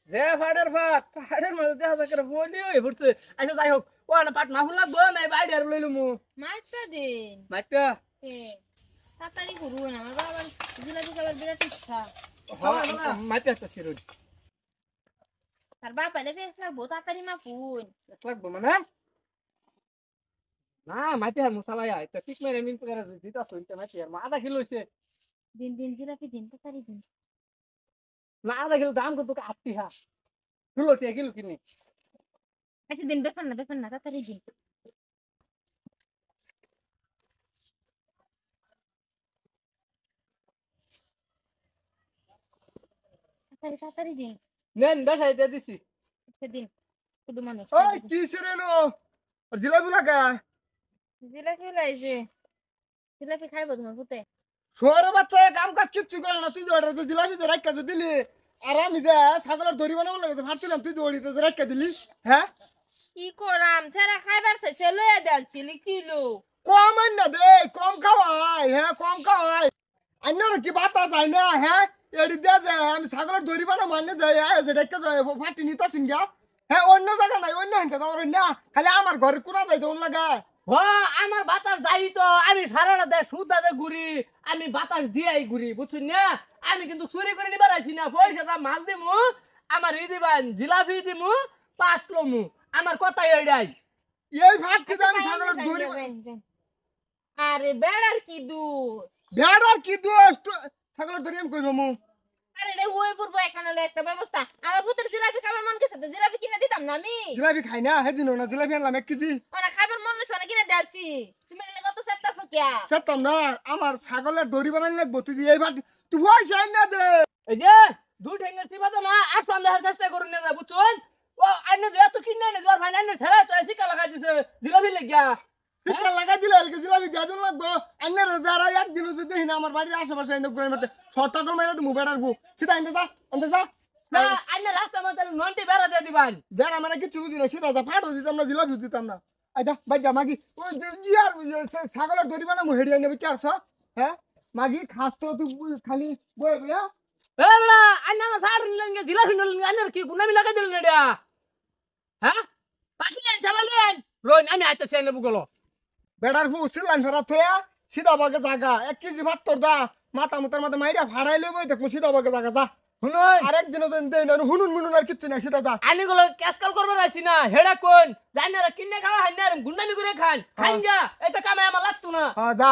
যে ফাটের ফাট ফাটের মধ্যে দেখা যায় করে বলি হয়ে পড়ছে। আচ্ছা যাই হোক ও না পাট মাহুল লাগবো না বাইরে আর লইলু মু মাছটা দিন মাইটা এ তাড়াতাড়ি করুন আমার বাবার জিলাপি খাবার বিরাট ইচ্ছা হ্যাঁ মাইটা একটা শিরুন তার বাবা লে বেশ লাগবো তাড়াতাড়ি মাপুন লাগবো মানে না মাইটা আর মশলা এটা ঠিক মেরে মিন করে দিতা শুনতে মাইটা আর আধা কিলো হইছে দিন দিন জিলাপি দিন তাড়াতাড়ি দিন না আধা কিলো দাম কত আটটি হা কিলো তে কিলো কিনি আচ্ছা দিন বেফান না তাড়াতাড়ি দিন তাড়াতাড়ি দিন নেন বেশাই দিয়ে দিছি আচ্ছা দিন শুধু মানুষ ওই কি রে আর জিলাপি লাগা জিলাপি লাইছে জিলাপি খাইবো তোমার পুতে শহরে বাচ্চা কাম কাজ কিচ্ছু করে না তুই যে জিলাপি যে রাখা যে দিলি আর আমি যে ছাগলের দড়ি বানাবো লাগে ভাবছিলাম তুই দড়িতে যে রাখা দিলি হ্যাঁ কি করাম ছেড়া খাইবার চাইছে লইয়া দেলছিলি কিলো কম আন না দে কম খাওয়াই হ্যাঁ কম খাওয়াই আন্নার কি বাতা যায় না হ্যাঁ এডি দিয়ে যে আমি ছাগলের দড়ি বানাবো আন্নে যাই যে রাখা যায় ফাটি নিতাছিন গা হ্যাঁ অন্য জায়গা নাই অন্য হানতে যাওয়ার না খালি আমার ঘরে কোনা যাইতে অন্য লাগা হ আমার বাতাস যাই তো আমি সারা রাত সুদা যে ঘুরি আমি বাতাস দিয়াই ঘুরি বুঝছেন না আমি কিন্তু চুরি করে নিবার আইছি না পয়সাটা মাল দিমু আমার ই দিবান জিলাপি দিমু পাটলমু আমার কথা এইডাই এই ভাবছি যে আমি ছাগলের দড়ি আরে বেড়ার কি দূর বেড়ার কি দোষ ছাগলের দড়ি আমি কইব মু আরে রে ওই পূর্ব এখানে হলো একটা ব্যবস্থা আমার পুতের জিলাপি খাবার মন গেছে তো জিলাপি কিনে দিতাম না আমি জিলাপি খাই না সেদিনও না জিলাপি আনলাম 1 কেজি ওনা খাবার মন গেছে না কিনে দেলছি তুমি এলে কত সেত্তাছো কিয়া চেতাম না আমার ছাগলের দড়ি বানাই লাগবো তুই যে এই ভাট তুই পয়সা আইন না দে এই যে দুই ঠেঙ্গের সিবাতো না আর সন্দেহের চেষ্টা করুন না বুঝছেন ও আইনে যে এত কিনে না জোর ফাইন আইনে ছেড়ে তো শিকা লাগাই দিছে জিলাপি লাগিয়া টিকা লাগাই দিলে এলকে জিলাপি গাজন লাগবো আইনের যারা একদিন যদি দেখি না আমার বাড়ির আশেপাশে আইনে ঘুরে মধ্যে শর্টটা তো মাইরা তুমি বেড়ার বউ সেটা আনতে যা না আইনে রাস্তা মধ্যে নন্টি বেড়া দিয়ে দিবান বেড়া মানে কিছু বুঝি না সেটা যা ফাটো দিতাম না জিলাপি দিতাম না আচ্ছা বাইজা মাগি ওই যে ইয়ার ছাগলের দড়ি বানাবো হেডি আইনে 400 হ্যাঁ মাগি খাস তো তুই খালি বয়ে বয়া এ বড়া আইনে আমার ফাড় লঙ্গে জিলাপি নলঙ্গে আইনে কি গুনামি লাগাই দিল না এটা হ্যাঁ পাঠিয়ে চালালেন রোন আমি আইতে সেনে বুগলো বেড়ার বউ সিলান ফেরা থয়া সিধা বাগে জাগা 1 কেজি ভাত তোর দা মাথা মুতার মধ্যে মাইরা ফাড়াই লইবই দেখো সিধা বাগে জাগা যা শুনুন আরেকদিনও দেন দেই না হুনুন মুনুন আর কিচ্ছু না সিধা যা আনি গুলো ক্যাসকাল করবার আছি না হেডা কোন জানি না কিনে খাওয়া হাই না গুন্ডামি করে খান খাইন গা এটা কামে আমার লাগতো না হ্যাঁ যা